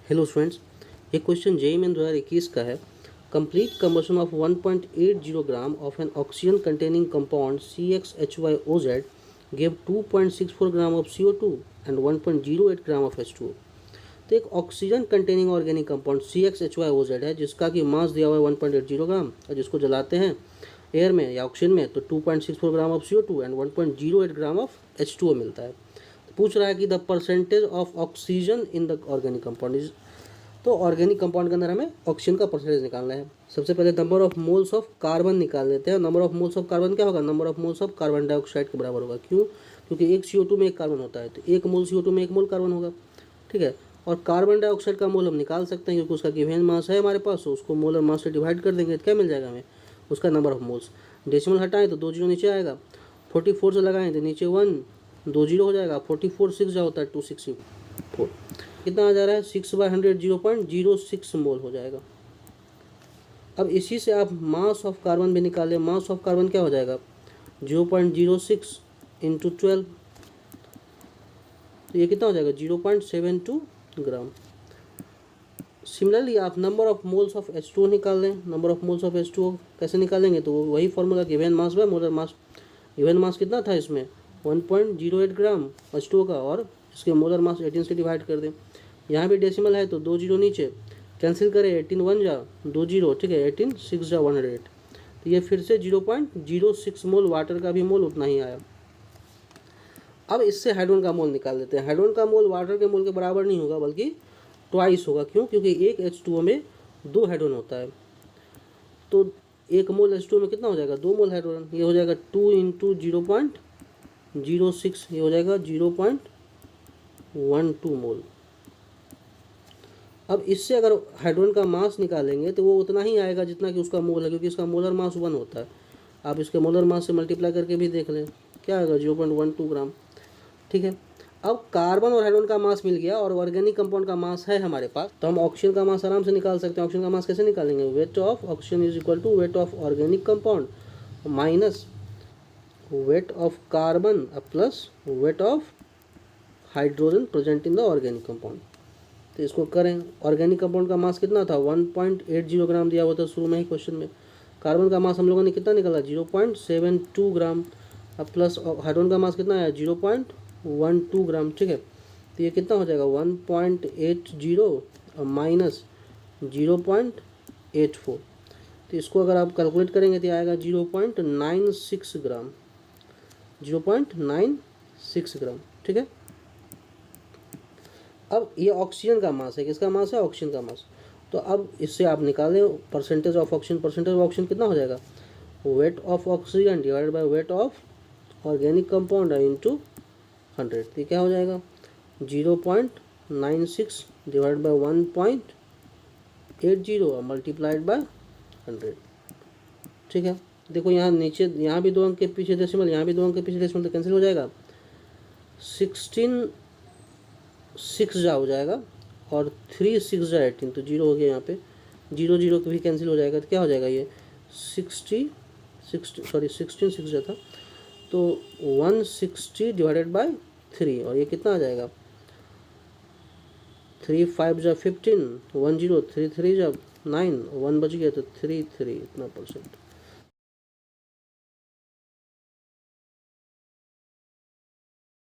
Hello students, एक question JEE main 2021 का है। Complete combustion of 1.80 gram of N oxygen containing compound CxHyOZ give 2.64 gram of CO2 and 1.08 gram of H2O। तो एक oxygen containing organic compound CxHyOZ है जिसका कि मास दिया हुआ है 1.80 ग्राम, और जिसको जलाते हैं एयर में या ऑक्सीजन में तो 2.64 gram of CO2 and 1.08 gram of H2O मिलता है। पूछ रहा है कि the percentage of oxygen in the organic compound is. तो ऑर्गेनिक कंपाउंड के अंदर हमें ऑक्सीजन का परसेंटेज निकालना है। सबसे पहले number of moles of carbon निकाल लेते हैं। Number of moles of carbon क्या होगा? Number of moles of carbon dioxide के बराबर होगा। क्यों? क्योंकि एक CO2 में एक कार्बन होता है, तो एक मोल CO2 में एक मोल कार्बन होगा। ठीक है, और कार्बन डाइऑक्साइड का मोल हम निकाल सकते हैं क्योंकि उसका गिवन मास है हमारे पास, तो उसको मोलर मास से डिवाइड कर देंगे तो क्या मिल जाएगा हमें? उसका नंबर ऑफ मोल्स। डेसिमल हटाएं तो 2 जीरो नीचे आएगा। 44 से लगाएं तो नीचे 1, 2 जीरो हो जाएगा। 44 6 जा होता है 264। कितना आ जा रहा है? 6/100 0.06 मोल हो जाएगा। अब इसी से आप मास ऑफ कार्बन भी निकालें। मास ऑफ कार्बन क्या हो जाएगा? 0.06 इंटू 12, तो ये कितना हो जाएगा? 0.72 ग्राम। सिमिलरली आप number of moles of H2O निकाल लें। Number of moles of H2O कैसे निकालेंगे? तो वही formula, given mass by molar mass. Given mass कितना था इसमें? 1.08 ग्राम H2O का, और इसके मोलर मास 18 से डिवाइड कर दें। यहाँ भी डेसिमल है तो 2 जीरो नीचे, कैंसिल करें 18 1 जा 2 जीरो, ठीक है, 18 6 जा 108, तो ये फिर से 0.06 मोल। वाटर का भी मोल उतना ही आया। अब इससे हाइड्रोजन का मोल निकाल लेते हैं। हाइड्रोजन का मोल वाटर के मोल के बराबर नहीं होगा बल्कि ट्वाइस होगा। क्यों? क्योंकि एक H2O में 2 हाइड्रोजन होता है, तो एक मोल H2O में कितना हो जाएगा? 2 मोल हाइड्रोजन। ये हो जाएगा 2 इंटू 0.06, ये हो जाएगा 0.12 मोल। अब इससे अगर हाइड्रोजन का मास निकालेंगे तो वो उतना ही आएगा जितना कि उसका मोल है, क्योंकि इसका मोलर मास 1 होता है। आप इसके मोलर मास से मल्टीप्लाई करके भी देख लें, क्या आएगा? 0.12 ग्राम। ठीक है, अब कार्बन और हाइड्रोजन का मास मिल गया और ऑर्गेनिक कंपाउंड का मास है हमारे पास, तो हम ऑक्सीजन का मास आराम से निकाल सकते हैं। ऑक्सीजन का मास कैसे निकालेंगे? Weight of oxygen is equal to weight of organic compound minus weight of carbon plus weight of hydrogen present in the organic compound. तो इसको करें। ऑर्गेनिक कंपाउंड का मास कितना था? 1.80 ग्राम दिया हुआ था शुरू में ही क्वेश्चन में। कार्बन का मास हम लोगों ने कितना निकाला? 0.72 ग्राम। अब प्लस हाइड्रोजन का मास कितना आया? 0.12 ग्राम। ठीक है, तो ये कितना हो जाएगा? 1.80 माइनस 0.84, तो इसको अगर आप कैलकुलेट करेंगे तो आएगा 0.96 ग्राम। 0.96 ग्राम। ठीक है, अब ये ऑक्सीजन का मास है। किसका मास है? ऑक्सीजन का मास। तो अब इससे आप निकालें percentage of oxygen. Percentage of oxygen कितना हो जाएगा? Wait of oxygen divided by weight of organic compound into 100, तो क्या हो जाएगा? 0.96 डिवाइड बाय 1.80 मल्टीप्लाइड बाय 100। ठीक है, देखो यहाँ नीचे, यहाँ भी 2 अंक के पीछे डेसिमल, यहाँ भी 2 अंक के पीछे डेसिमल, तो कैंसिल हो जाएगा। 16 6 जा हो जाएगा और 3 6 जा 18, तो 0 हो गया। यहाँ पे 0 0 भी कैंसिल हो जाएगा, तो क्या हो जाएगा? ये 16 6 जा था, तो 160 डिवाइडेड बाय 3, और ये कितना आ जाएगा? 3 5 जा 15, 1 0 3 3 जा 9, 1 बच गया तो 3 3 इतना %।